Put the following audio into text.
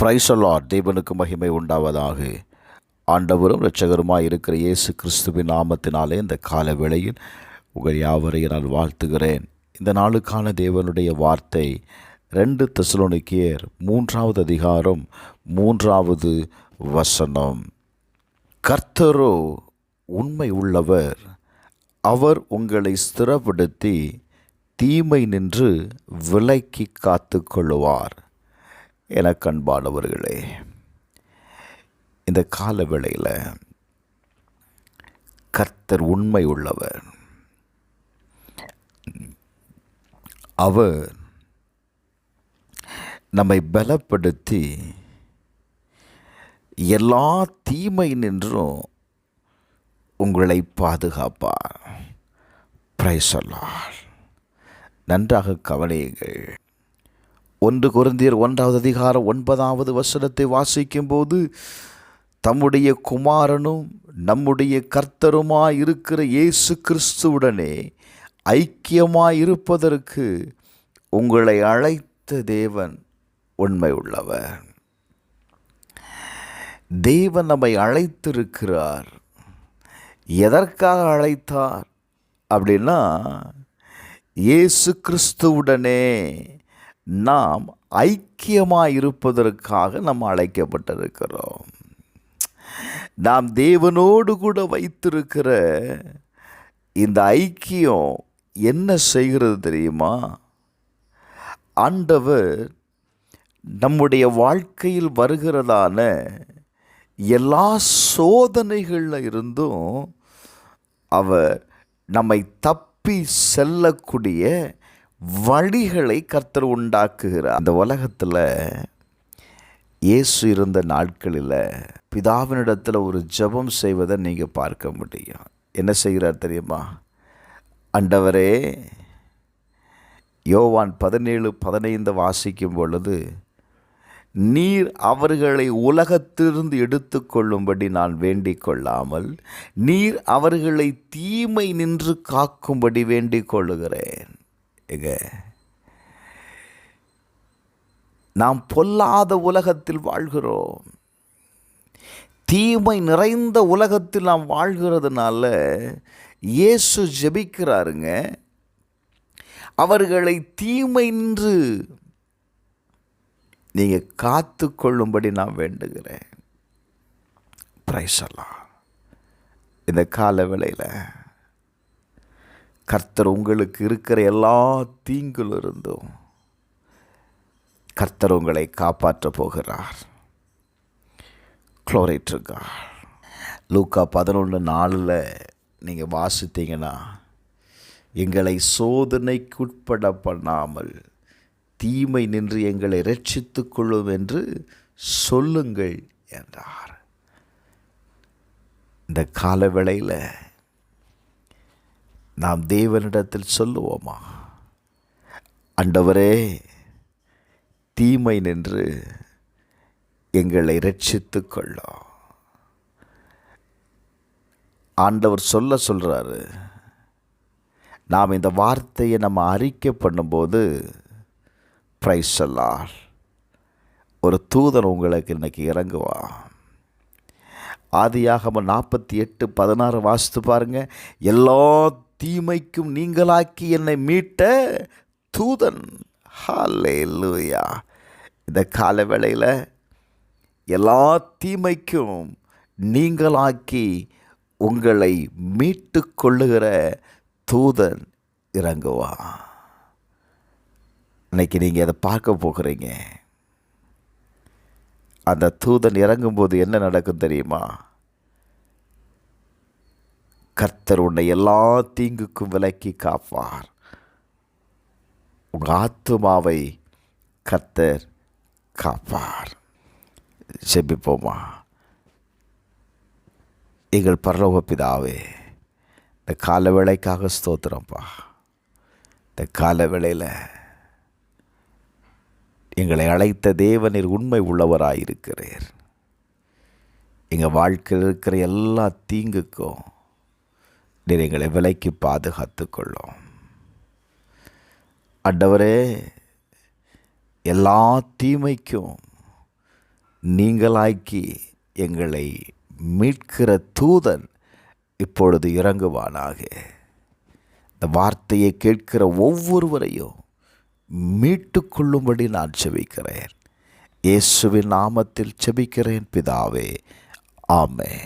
Price the Lord. தேவனுக்கு மகிமை உண்டாவதாக. ஆண்டவரும் இரட்சகருமாய் இருக்கிற இயேசு கிறிஸ்துவின் நாமத்தினாலே இந்த கால வேளையில் உங்கள் யாவரையும் நான் வாழ்த்துகிறேன். இந்த நாளுக்கான தேவனுடைய வார்த்தை 2 தெசலோனிக்கேயர் 3வது அதிகாரம் 3வது வசனம். கர்த்தரோ உண்மை உள்ளவர், அவர் உங்களை ஸ்திரப்படுத்தி தீமை நின்று விலக்கி காத்து கொள்ளுவார். எனக்கு அன்பானவர்களே, இந்த கால வேளையில் கர்த்தர் உண்மை உள்ளவர். அவர் நம்மை பலப்படுத்தி எல்லா தீமை நின்றும் உங்களை பாதுகாப்பார். Praise the lord. நன்றாக கவனியுங்கள். 1 கொரிந்தியர் 1வது அதிகாரம் 9வது வசனத்தை வாசிக்கும்போது, தம்முடைய குமாரனும் நம்முடைய கர்த்தருமாய் இருக்கிற இயேசு கிறிஸ்துவுடனே ஐக்கியமாய் இருப்பதற்கு உங்களை அழைத்த தேவன் உண்மை உள்ளவர். தேவன் நம்மை அழைத்திருக்கிறார். எதற்காக அழைத்தார் அப்படின்னா, இயேசு கிறிஸ்துவுடனே நாம் ஐக்கியமாக இருப்பதற்காக நாம் அழைக்கப்பட்டிருக்கிறோம். நாம் தேவனோடு கூட வைத்திருக்கிற இந்த ஐக்கியம் என்ன செய்கிறது தெரியுமா? ஆண்டவர் நம்முடைய வாழ்க்கையில் வருகிறதான எல்லா சோதனைகளில் இருந்தும் அவர் நம்மை தப்பி செல்லக்கூடிய வழிகளை கர்த்தர் உண்டாக்குகிறார். அந்த உலகத்தில் இயேசு இருந்த நாட்களில் பிதாவினிடத்தில் ஒரு ஜெபம் செய்வதை நீங்கள் பார்க்க முடியும். என்ன செய்கிறார் தெரியுமா? ஆண்டவரே, யோவான் 17:15 வாசிக்கும் பொழுது, நீர் அவர்களை உலகத்திலிருந்து எடுத்துக்கொள்ளும்படி நான் வேண்டிக் கொள்ளாமல் நீர் அவர்களை தீமை நின்று காக்கும்படி வேண்டிக் கொள்ளுகிறேன். நாம் பொல்லாத உலகத்தில் வாழ்கிறோம். தீமை நிறைந்த உலகத்தில் நாம் வாழ்கிறதுனால இயேசு ஜெபிக்கிறாருங்க, அவர்களை தீமை நின்று நீங்கள் காத்து கொள்ளும்படி நான் வேண்டுகிறேன். Price the Lord. இந்த கால வேளையில் கர்த்தர் உங்களுக்கு இருக்கிற எல்லா தீங்கிலிருந்தும் கர்த்தர் உங்களை காப்பாற்ற போகிறார். Glory to God. லூக்கா 11:4 நீங்கள் வாசித்தீங்கன்னா, எங்களை சோதனைக்குட்பட பண்ணாமல் தீமை நின்று எங்களை இரட்சித்து கொள்ளும் என்று சொல்லுங்கள் என்றார். இந்த கால வேளையில் நாம் தேவனிடத்தில் சொல்லுவோமா? ஆண்டவரே, தீமை நின்று எங்களை இரட்சித்து கொள்ளும். ஆண்டவர் சொல்கிறாரு. நாம் இந்த வார்த்தையை நம்ம அறிக்கை பண்ணும்போது, பிரைஸ் தி லார்ட், ஒரு தூதன் உங்களுக்கு இன்னைக்கு இறங்குவான். ஆதியாகமம் 48:16 வாசித்து பாருங்க. எல்லா தீமைக்கும் நீங்களாக்கி என்னை மீட்ட தூதன். ஹல்லேலூயா. இந்த கால வேளையில் எல்லா தீமைக்கும் நீங்களாக்கி உங்களை மீட்டு கொள்ளுகிற தூதன் இறங்குவா. இன்னைக்கு நீங்கள் அதை பார்க்க போகிறீங்க. அந்த தூதன் இறங்கும்போது என்ன நடக்கும் தெரியுமா? கர்த்தர் உன்னை எல்லா தீங்குக்கும் விலக்கி காப்பார். உங்கள் ஆத்துமாவை கர்த்தர் காப்பார். ஜெபிப்போமா? எங்கள் பரலோக பிதாவே, இந்த கால வேளைக்காக ஸ்தோத்திரம்ப்பா. இந்த கால வேளையில் எங்களை அழைத்த தேவனீர் உண்மை உள்ளவராயிருக்கிறீர். எங்கள் வாழ்க்கையில் இருக்கிற எல்லா தீங்குக்கும் நீர் எங்களை விலைக்கு பாதுகாத்து கொள்ளும். ஆண்டவரே, எல்லா தீமைக்கும் நீங்களாக்கி எங்களை மீட்கிற தூதன் இப்பொழுது இறங்குவானாக. இந்த வார்த்தையை கேட்கிற ஒவ்வொருவரையும் மீட்டு கொள்ளும்படி நான் செபிக்கிறேன். இயேசுவின் நாமத்தில் செபிக்கிறேன் பிதாவே, ஆமென்.